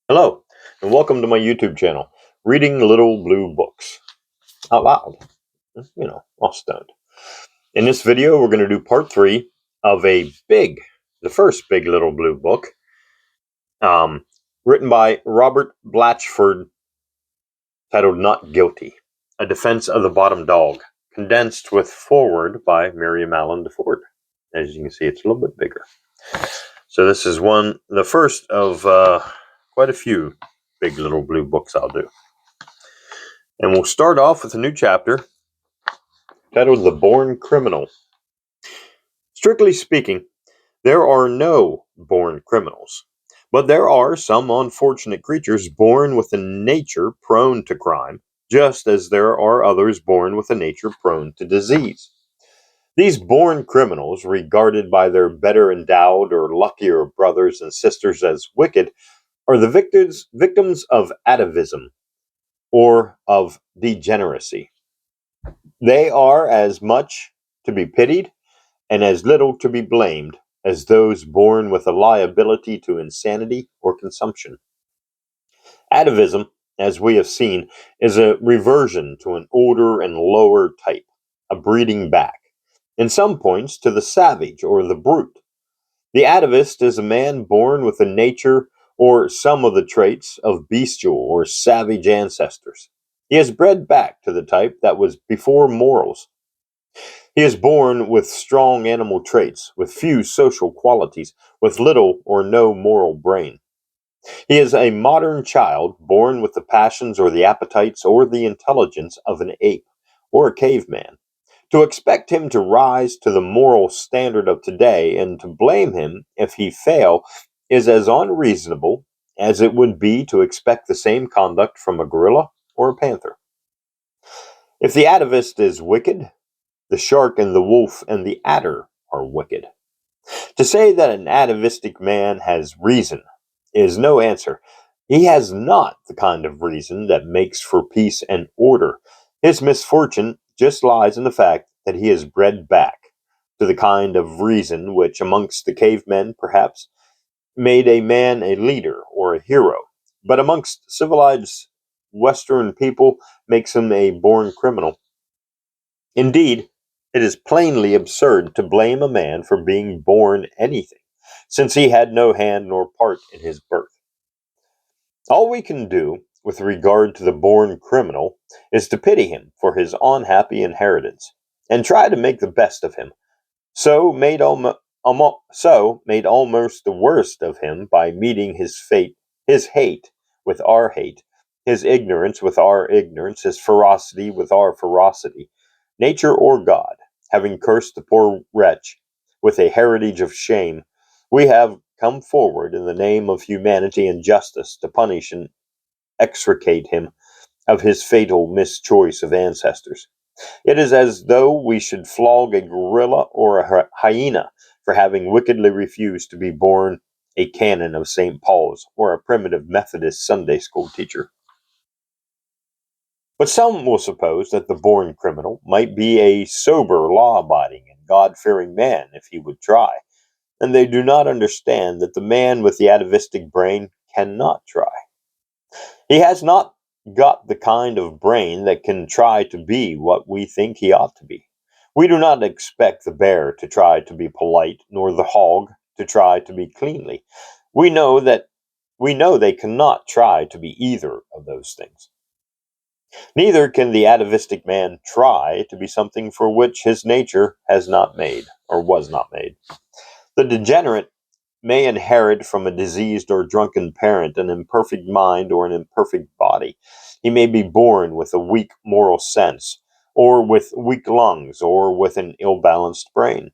Hello, and welcome to my YouTube channel, Reading Little Blue Books. Out loud, all stoned. In this video, we're going to do part 3 of the first big little blue book, written by Robert Blatchford, titled Not Guilty, A Defense of the Bottom Dog, condensed with foreword by Miriam Allen DeFord. As you can see, it's a little bit bigger. So this is the first of quite a few big little blue books I'll do. And we'll start off with a new chapter titled The Born Criminal. Strictly speaking, there are no born criminals, but there are some unfortunate creatures born with a nature prone to crime, just as there are others born with a nature prone to disease. These born criminals, regarded by their better endowed or luckier brothers and sisters as wicked, are the victims of atavism, or of degeneracy. They are as much to be pitied and as little to be blamed as those born with a liability to insanity or consumption. Atavism, as we have seen, is a reversion to an older and lower type, a breeding back, in some points to the savage or the brute. The atavist is a man born with a nature or some of the traits of bestial or savage ancestors. He is bred back to the type that was before morals. He is born with strong animal traits, with few social qualities, with little or no moral brain. He is a modern child born with the passions or the appetites or the intelligence of an ape or a caveman. To expect him to rise to the moral standard of today and to blame him if he fail is as unreasonable as it would be to expect the same conduct from a gorilla or a panther. If the atavist is wicked, the shark and the wolf and the adder are wicked. To say that an atavistic man has reason is no answer. He has not the kind of reason that makes for peace and order. His misfortune just lies in the fact that he is bred back to the kind of reason which, amongst the cavemen, perhaps, made a man a leader or a hero, but amongst civilized Western people makes him a born criminal. Indeed, it is plainly absurd to blame a man for being born anything, since he had no hand nor part in his birth. All we can do with regard to the born criminal is to pity him for his unhappy inheritance, and try to make the best of him, so made almost the worst of him by meeting his hate with our hate, his ignorance with our ignorance, his ferocity with our ferocity. Nature or God, having cursed the poor wretch with a heritage of shame, we have come forward in the name of humanity and justice to punish and extricate him of his fatal mischoice of ancestors. It is as though we should flog a gorilla or a hyena for having wickedly refused to be born a canon of St. Paul's or a primitive Methodist Sunday school teacher. But some will suppose that the born criminal might be a sober, law-abiding, and God-fearing man if he would try, and they do not understand that the man with the atavistic brain cannot try. He has not got the kind of brain that can try to be what we think he ought to be. We do not expect the bear to try to be polite, nor the hog to try to be cleanly. We know they cannot try to be either of those things. Neither can the atavistic man try to be something for which his nature has not made, or was not made. The degenerate may inherit from a diseased or drunken parent an imperfect mind or an imperfect body. He may be born with a weak moral sense, or with weak lungs, or with an ill-balanced brain.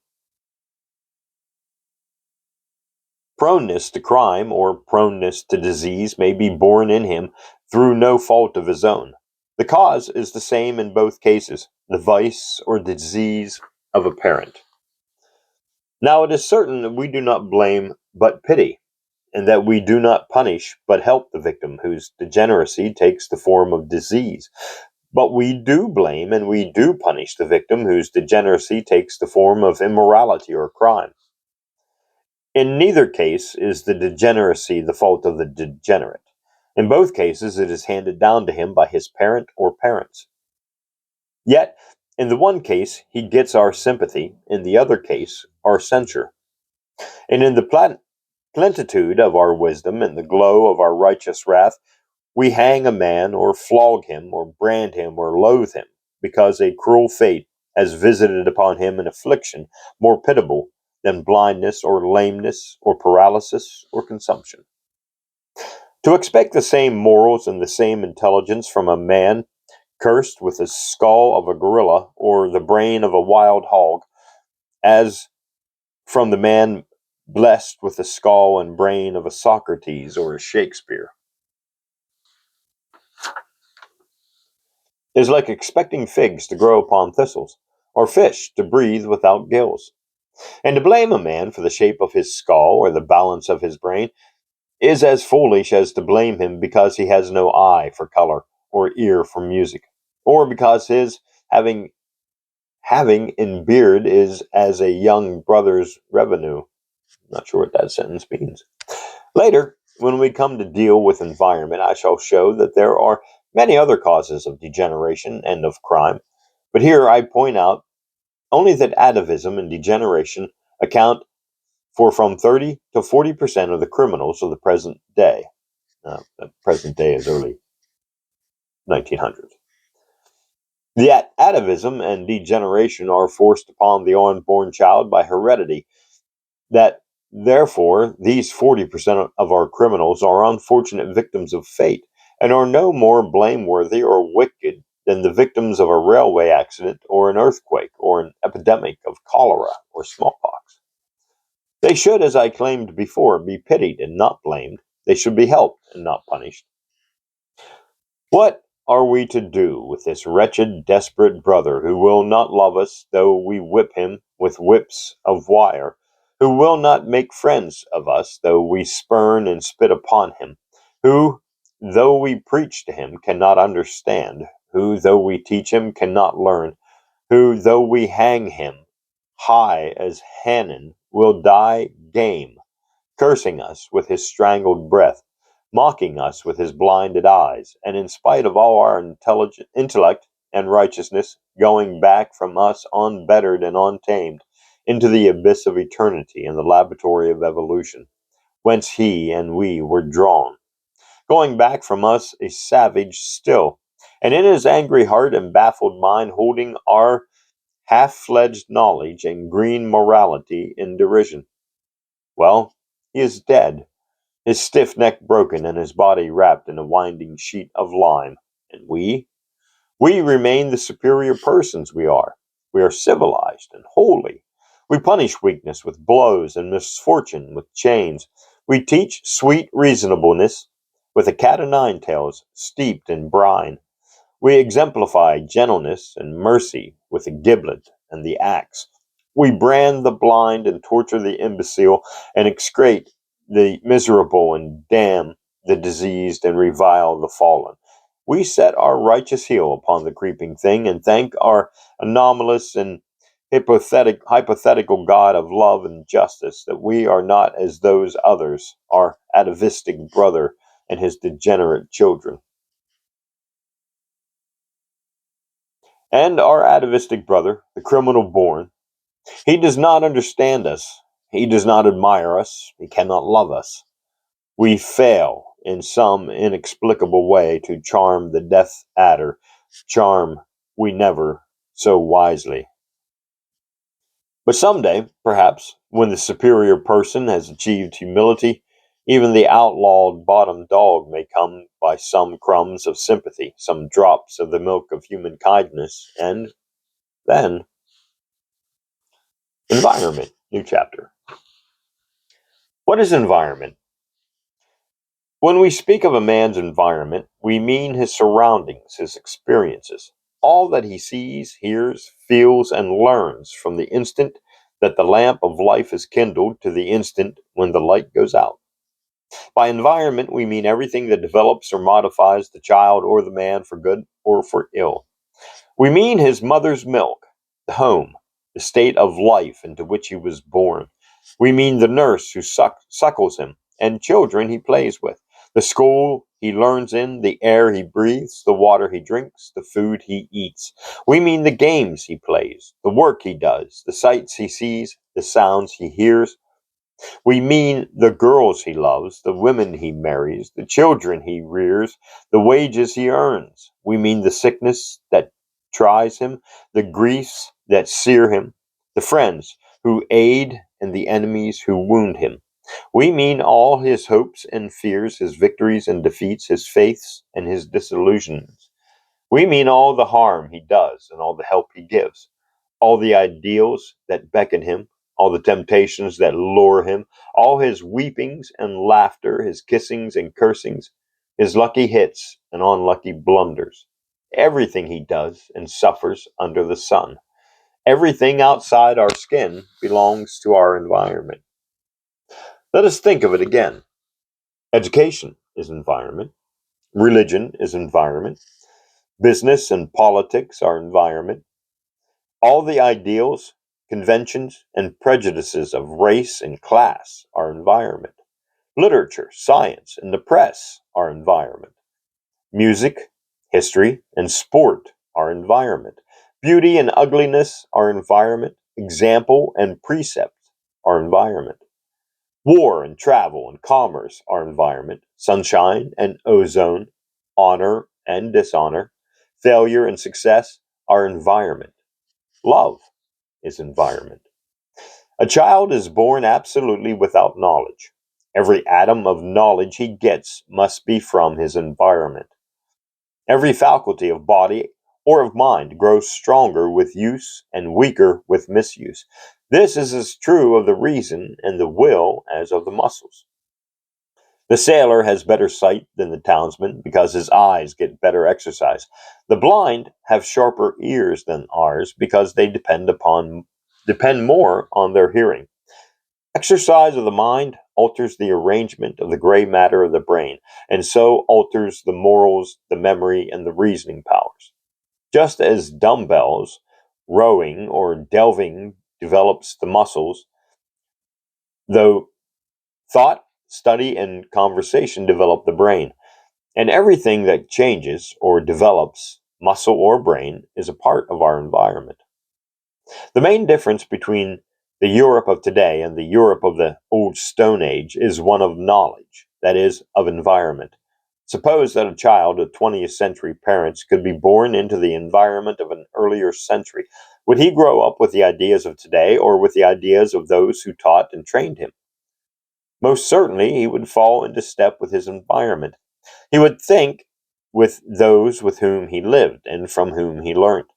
Proneness to crime or proneness to disease may be born in him through no fault of his own. The cause is the same in both cases, the vice or disease of a parent. Now it is certain that we do not blame but pity, and that we do not punish but help the victim whose degeneracy takes the form of disease. But we do blame and we do punish the victim whose degeneracy takes the form of immorality or crime. In neither case is the degeneracy the fault of the degenerate. In both cases, it is handed down to him by his parent or parents. Yet, in the one case, he gets our sympathy, in the other case, our censure. And in the plenitude of our wisdom and the glow of our righteous wrath, we hang a man or flog him or brand him or loathe him, because a cruel fate has visited upon him an affliction more pitiable than blindness or lameness or paralysis or consumption. To expect the same morals and the same intelligence from a man cursed with the skull of a gorilla or the brain of a wild hog, as from the man blessed with the skull and brain of a Socrates or a Shakespeare, is like expecting figs to grow upon thistles, or fish to breathe without gills. And to blame a man for the shape of his skull or the balance of his brain is as foolish as to blame him because he has no eye for color or ear for music, or because his having in beard is as a young brother's revenue. Not sure what that sentence means. Later, when we come to deal with environment, I shall show that there are many other causes of degeneration and of crime. But here I point out only that atavism and degeneration account for from 30 to 40% of the criminals of the present day. The present day is early 1900s. Yet atavism and degeneration are forced upon the unborn child by heredity, that therefore these 40% of our criminals are unfortunate victims of fate and are no more blameworthy or wicked than the victims of a railway accident or an earthquake or an epidemic of cholera or smallpox. They should, as I claimed before, be pitied and not blamed. They should be helped and not punished. What are we to do with this wretched, desperate brother who will not love us though we whip him with whips of wire, who will not make friends of us though we spurn and spit upon him, who, though we preach to him, cannot understand, who, though we teach him, cannot learn, who, though we hang him high as Hanan, will die game, cursing us with his strangled breath, mocking us with his blinded eyes, and in spite of all our intellect and righteousness, going back from us unbettered and untamed into the abyss of eternity and the laboratory of evolution, whence he and we were drawn, going back from us a savage still, and in his angry heart and baffled mind holding our half-fledged knowledge and green morality in derision. Well, he is dead, his stiff neck broken and his body wrapped in a winding sheet of lime. And we remain the superior persons we are. We are civilized and holy. We punish weakness with blows and misfortune with chains. We teach sweet reasonableness with a cat o' nine tails steeped in brine. We exemplify gentleness and mercy with the giblet and the axe. We brand the blind and torture the imbecile and excrete the miserable and damn the diseased and revile the fallen. We set our righteous heel upon the creeping thing and thank our anomalous and hypothetical God of love and justice that we are not as those others, our atavistic brother and his degenerate children. And our atavistic brother, the criminal born, he does not understand us. He does not admire us. He cannot love us. We fail in some inexplicable way to charm the death adder, charm we never so wisely. But someday, perhaps, when the superior person has achieved humility, even the outlawed bottom dog may come by some crumbs of sympathy, some drops of the milk of human kindness, and then environment. New chapter. What is environment? When we speak of a man's environment, we mean his surroundings, his experiences, all that he sees, hears, feels, and learns from the instant that the lamp of life is kindled to the instant when the light goes out. By environment, we mean everything that develops or modifies the child or the man for good or for ill. We mean his mother's milk, the home, the state of life into which he was born. We mean the nurse who suckles him, and children he plays with, the school he learns in, the air he breathes, the water he drinks, the food he eats. We mean the games he plays, the work he does, the sights he sees, the sounds he hears. We mean the girls he loves, the women he marries, the children he rears, the wages he earns. We mean the sickness that tries him, the griefs that sear him, the friends who aid and the enemies who wound him. We mean all his hopes and fears, his victories and defeats, his faiths and his disillusionments. We mean all the harm he does and all the help he gives, all the ideals that beckon him, all the temptations that lure him, all his weepings and laughter, his kissings and cursings, his lucky hits and unlucky blunders. Everything he does and suffers under the sun. Everything outside our skin belongs to our environment. Let us think of it again. Education is environment. Religion is environment. Business and politics are environment. All the ideals, conventions, and prejudices of race and class are environment. Literature, science, and the press are environment. Music, history, and sport are environment. Beauty and ugliness are environment. Example and precept are environment. War and travel and commerce are environment. Sunshine and ozone, honor and dishonor, failure and success are environment. Love is environment. A child is born absolutely without knowledge. Every atom of knowledge he gets must be from his environment. Every faculty of body or of mind grows stronger with use and weaker with misuse. This is as true of the reason and the will as of the muscles. The sailor has better sight than the townsman because his eyes get better exercise. The blind have sharper ears than ours because they depend more on their hearing. Exercise of the mind alters the arrangement of the gray matter of the brain, and so alters the morals, the memory, and the reasoning powers. Just as dumbbells, rowing, or delving develops the muscles, though thought, study, and conversation develop the brain. And everything that changes or develops muscle or brain is a part of our environment. The main difference between the Europe of today and the Europe of the old Stone Age is one of knowledge, that is, of environment. Suppose that a child of 20th century parents could be born into the environment of an earlier century. Would he grow up with the ideas of today or with the ideas of those who taught and trained him? Most certainly he would fall into step with his environment. He would think with those with whom he lived and from whom he learned.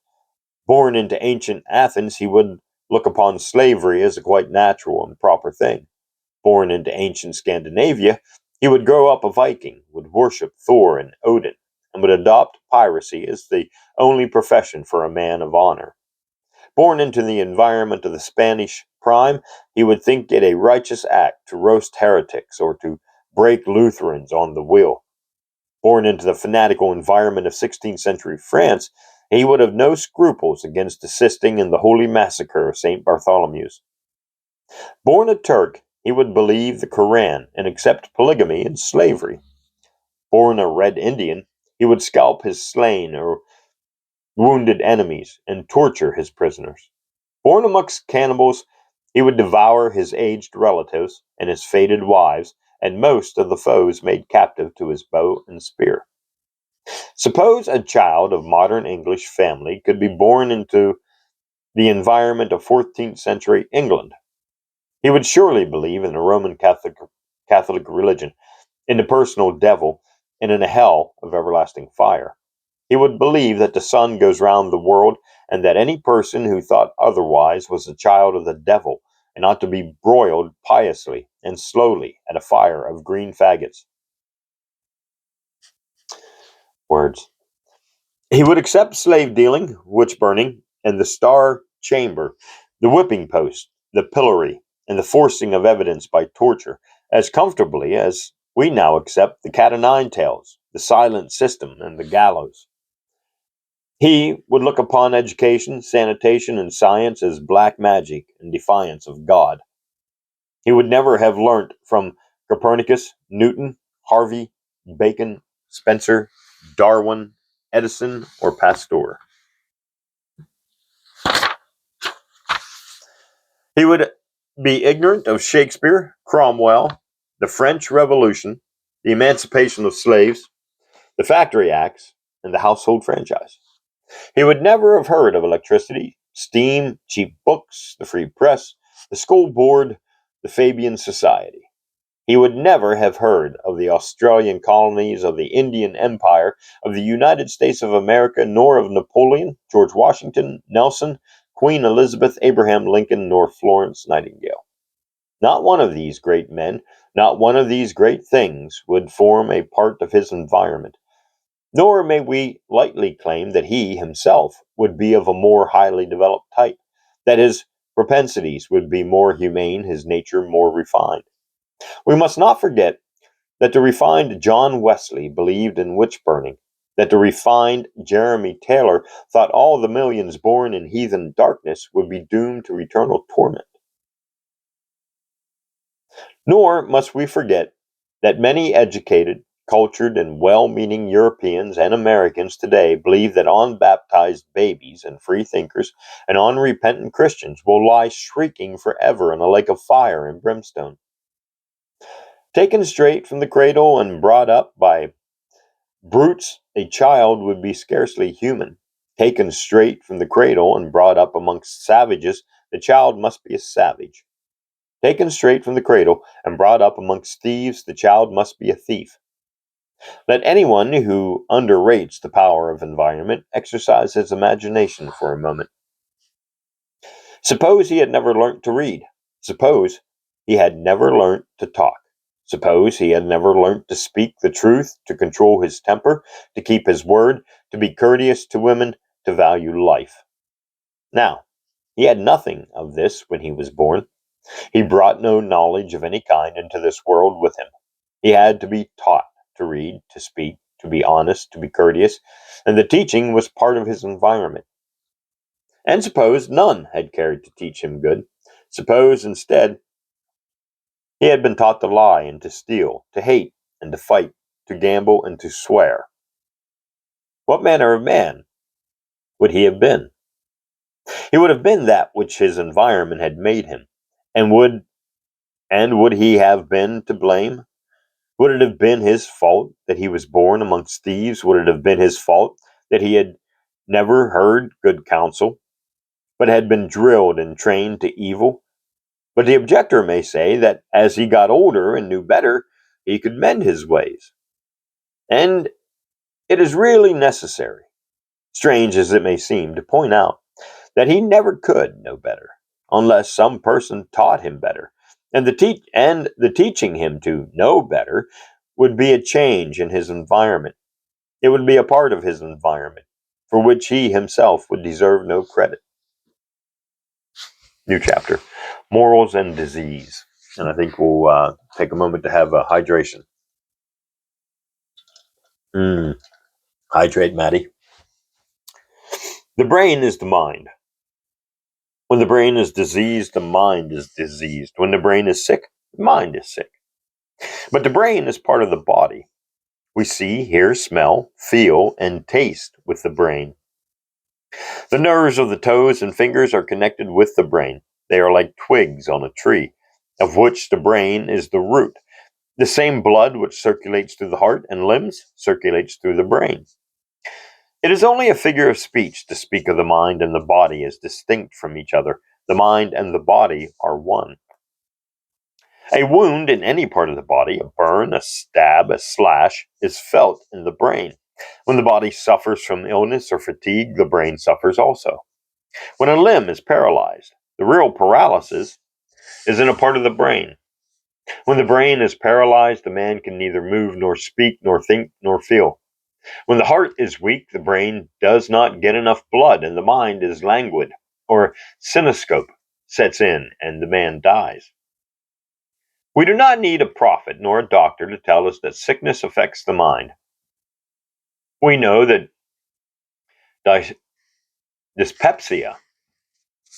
Born into ancient Athens, he would look upon slavery as a quite natural and proper thing. Born into ancient Scandinavia, he would grow up a Viking, would worship Thor and Odin, and would adopt piracy as the only profession for a man of honor. Born into the environment of the Spanish Prime, he would think it a righteous act to roast heretics or to break Lutherans on the wheel. Born into the fanatical environment of 16th century France, he would have no scruples against assisting in the holy massacre of St. Bartholomew's. Born a Turk, he would believe the Koran and accept polygamy and slavery. Born a Red Indian, he would scalp his slain or wounded enemies and torture his prisoners. Born amongst cannibals, he would devour his aged relatives and his faded wives and most of the foes made captive to his bow and spear. Suppose a child of modern English family could be born into the environment of 14th century England. He would surely believe in the Roman Catholic religion, in the personal devil, and in a hell of everlasting fire. He would believe that the sun goes round the world and that any person who thought otherwise was a child of the devil and ought to be broiled piously and slowly at a fire of green faggots. Words. He would accept slave dealing, witch burning, and the star chamber, the whipping post, the pillory, and the forcing of evidence by torture as comfortably as we now accept the cat o' nine tails, the silent system, and the gallows. He would look upon education, sanitation, and science as black magic in defiance of God. He would never have learnt from Copernicus, Newton, Harvey, Bacon, Spencer, Darwin, Edison, or Pasteur. He would be ignorant of Shakespeare, Cromwell, the French Revolution, the emancipation of slaves, the Factory Acts, and the household franchise. He would never have heard of electricity, steam, cheap books, the free press, the school board, the Fabian Society. He would never have heard of the Australian colonies, of the Indian Empire, of the United States of America, nor of Napoleon, George Washington, Nelson, Queen Elizabeth, Abraham Lincoln, nor Florence Nightingale. Not one of these great men, not one of these great things would form a part of his environment. Nor may we lightly claim that he himself would be of a more highly developed type, that his propensities would be more humane, his nature more refined. We must not forget that the refined John Wesley believed in witch burning, that the refined Jeremy Taylor thought all the millions born in heathen darkness would be doomed to eternal torment. Nor must we forget that many educated, cultured, and well meaning Europeans and Americans today believe that unbaptized babies and free thinkers and unrepentant Christians will lie shrieking forever in a lake of fire and brimstone. Taken straight from the cradle and brought up by brutes, a child would be scarcely human. Taken straight from the cradle and brought up amongst savages, the child must be a savage. Taken straight from the cradle and brought up amongst thieves, the child must be a thief. Let anyone who underrates the power of environment exercise his imagination for a moment. Suppose he had never learnt to read. Suppose he had never learnt to talk. Suppose he had never learnt to speak the truth, to control his temper, to keep his word, to be courteous to women, to value life. Now, he had nothing of this when he was born. He brought no knowledge of any kind into this world with him. He had to be taught to read, to speak, to be honest, to be courteous, and the teaching was part of his environment. And suppose none had cared to teach him good. Suppose, instead, he had been taught to lie and to steal, to hate and to fight, to gamble and to swear. What manner of man would he have been? He would have been that which his environment had made him. And would he have been to blame? Would it have been his fault that he was born amongst thieves? Would it have been his fault that he had never heard good counsel, but had been drilled and trained to evil? But the objector may say that as he got older and knew better, he could mend his ways. And it is really necessary, strange as it may seem, to point out that he never could know better unless some person taught him better. And the teaching him to know better would be a change in his environment. It would be a part of his environment for which he himself would deserve no credit. New chapter, Morals and Disease. And I think we'll take a moment to have a hydration. Hydrate, Maddie. The brain is the mind. When the brain is diseased, the mind is diseased. When the brain is sick, the mind is sick. But the brain is part of the body. We see, hear, smell, feel, and taste with the brain. The nerves of the toes and fingers are connected with the brain. They are like twigs on a tree, of which the brain is the root. The same blood which circulates through the heart and limbs circulates through the brain. It is only a figure of speech to speak of the mind and the body as distinct from each other. The mind and the body are one. A wound in any part of the body, a burn, a stab, a slash, is felt in the brain. When the body suffers from illness or fatigue, the brain suffers also. When a limb is paralyzed, the real paralysis is in a part of the brain. When the brain is paralyzed, the man can neither move nor speak nor think nor feel. When the heart is weak, the brain does not get enough blood and the mind is languid, or cinoscope sets in and the man dies. We do not need a prophet nor a doctor to tell us that sickness affects the mind. We know that dyspepsia,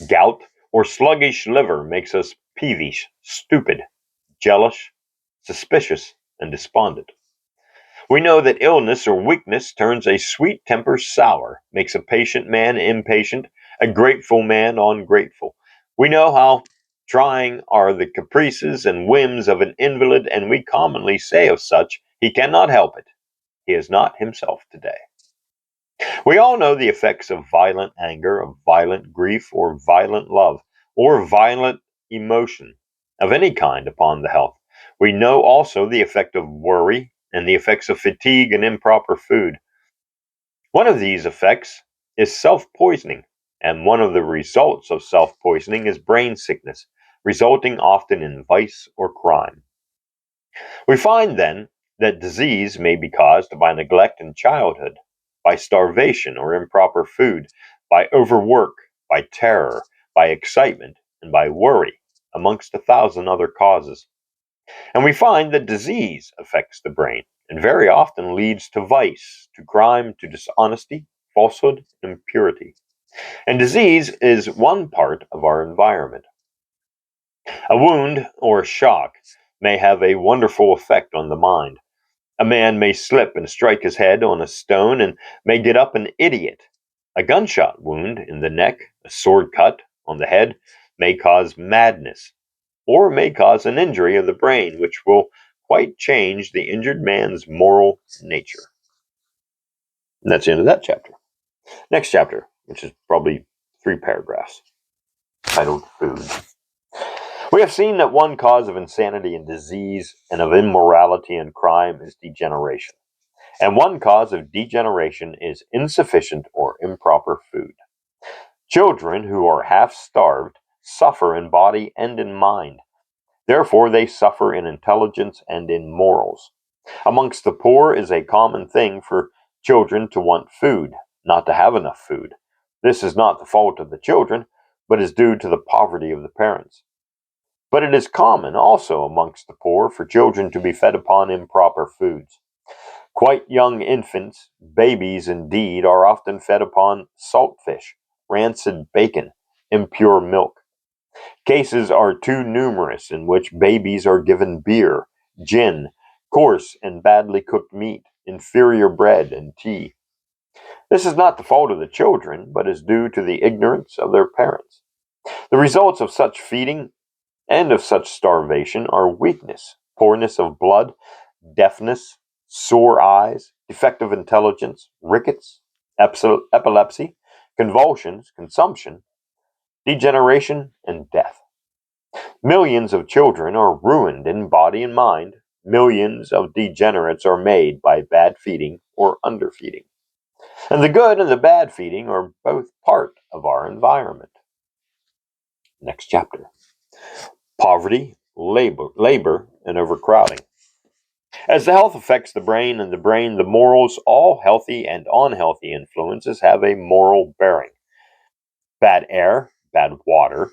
gout, or sluggish liver makes us peevish, stupid, jealous, suspicious, and despondent. We know that illness or weakness turns a sweet temper sour, makes a patient man impatient, a grateful man ungrateful. We know how trying are the caprices and whims of an invalid, and we commonly say of such, he cannot help it. He is not himself today. We all know the effects of violent anger, of violent grief, or violent love, or violent emotion of any kind upon the health. We know also the effect of worry and the effects of fatigue and improper food. One of these effects is self poisoning, and one of the results of self poisoning is brain sickness, resulting often in vice or crime. We find then that disease may be caused by neglect in childhood, by starvation or improper food, by overwork, by terror, by excitement, and by worry, amongst 1,000 other causes. And we find that disease affects the brain and very often leads to vice, to crime, to dishonesty, falsehood, and impurity. And disease is one part of our environment. A wound or a shock may have a wonderful effect on the mind. A man may slip and strike his head on a stone and may get up an idiot. A gunshot wound in the neck, a sword cut on the head, may cause madness, or may cause an injury of the brain, which will quite change the injured man's moral nature. And that's the end of that chapter. Next chapter, which is probably 3 paragraphs, titled Food. We have seen that one cause of insanity and disease and of immorality and crime is degeneration. And one cause of degeneration is insufficient or improper food. Children who are half starved suffer in body and in mind. Therefore, they suffer in intelligence and in morals. Amongst the poor is a common thing for children to want food, not to have enough food. This is not the fault of the children, but is due to the poverty of the parents. But it is common also amongst the poor for children to be fed upon improper foods. Quite young infants, babies indeed, are often fed upon salt fish, rancid bacon, impure milk. Cases are too numerous in which babies are given beer, gin, coarse and badly cooked meat, inferior bread, and tea. This is not the fault of the children, but is due to the ignorance of their parents. The results of such feeding and of such starvation are weakness, poorness of blood, deafness, sore eyes, defective intelligence, rickets, epilepsy, convulsions, consumption, degeneration, and death. Millions of children are ruined in body and mind. Millions of degenerates are made by bad feeding or underfeeding. And the good and the bad feeding are both part of our environment. Next chapter. Poverty, labor, and overcrowding. As the health affects the brain and the brain the morals, all healthy and unhealthy influences have a moral bearing. Bad air, bad water,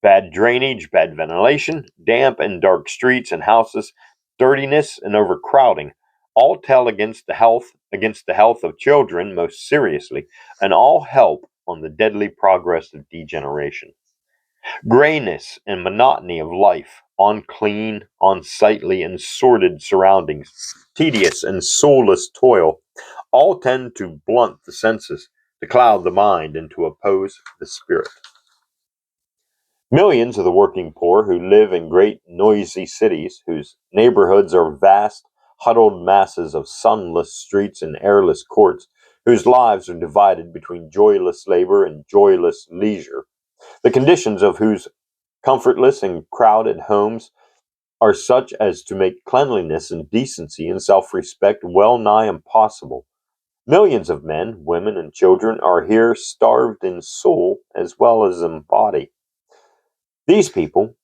bad drainage, bad ventilation, damp and dark streets and houses, dirtiness and overcrowding all tell against the health of children most seriously, and all help on the deadly progress of degeneration. Grayness and monotony of life, unclean, unsightly, and sordid surroundings, tedious and soulless toil, all tend to blunt the senses, to cloud the mind, and to oppose the spirit. Millions of the working poor who live in great noisy cities, whose neighborhoods are vast, huddled masses of sunless streets and airless courts, whose lives are divided between joyless labor and joyless leisure, the conditions of whose comfortless and crowded homes are such as to make cleanliness and decency and self respect well nigh impossible. Millions of men, women, and children are here starved in soul as well as in body. These people,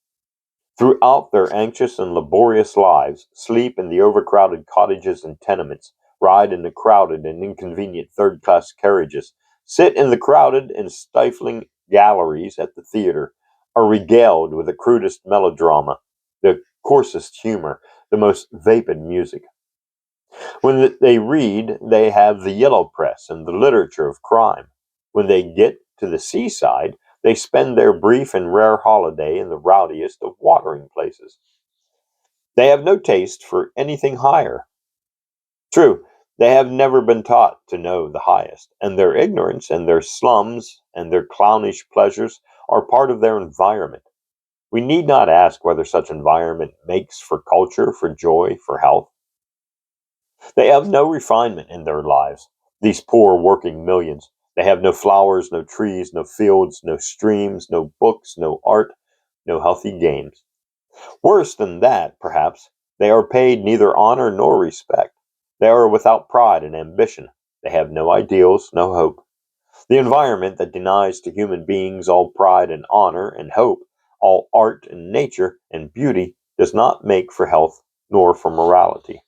throughout their anxious and laborious lives, sleep in the overcrowded cottages and tenements, ride in the crowded and inconvenient third class carriages, sit in the crowded and stifling galleries at the theater, are regaled with the crudest melodrama, the coarsest humor, the most vapid music. When they read, they have the yellow press and the literature of crime. When they get to the seaside, they spend their brief and rare holiday in the rowdiest of watering places. They have no taste for anything higher. True, they have never been taught to know the highest, and their ignorance and their slums and their clownish pleasures are part of their environment. We need not ask whether such environment makes for culture, for joy, for health. They have no refinement in their lives, these poor working millions. They have no flowers, no trees, no fields, no streams, no books, no art, no healthy games. Worse than that, perhaps, they are paid neither honor nor respect. They are without pride and ambition. They have no ideals, no hope. The environment that denies to human beings all pride and honor and hope, all art and nature and beauty, does not make for health nor for morality.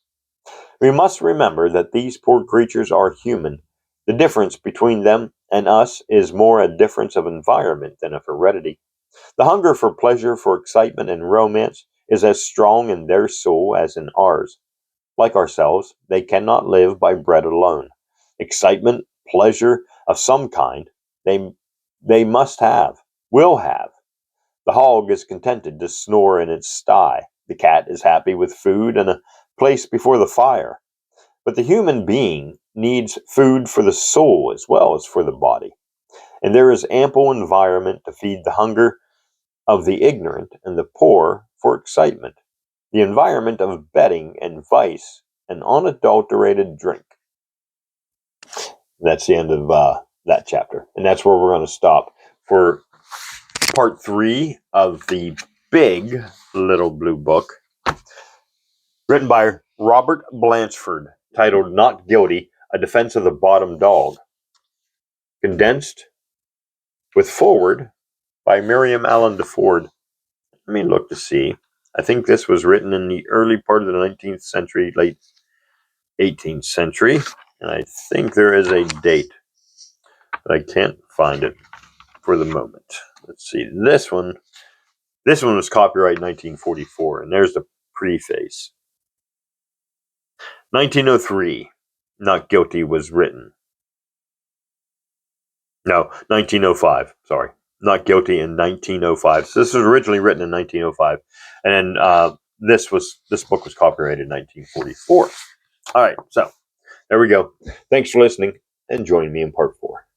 We must remember that these poor creatures are human. The difference between them and us is more a difference of environment than of heredity. The hunger for pleasure, for excitement and romance is as strong in their soul as in ours. Like ourselves, they cannot live by bread alone. Excitement, pleasure of some kind, they, they must have, will have. The hog is contented to snore in its sty. The cat is happy with food and a place before the fire. But the human being needs food for the soul as well as for the body. And there is ample environment to feed the hunger of the ignorant and the poor for excitement, the environment of betting and vice and unadulterated drink. That's the end of that chapter. And that's where we're going to stop for part 3 of the big Little Blue Book, written by Robert Blanchford, titled Not Guilty, A Defense of the Bottom Dog, condensed with foreword by Miriam Allen DeFord. Let me look to see. I think this was written in the early part of the 19th century, late 18th century, and I think there is a date, but I can't find it for the moment. Let's see. This one was copyright 1944, and there's the preface. 1903, Not Guilty was written. No, 1905. Sorry, Not Guilty in 1905. So this was originally written in 1905, and this book was copyrighted in 1944. All right, so there we go. Thanks for listening, and join me in part 4.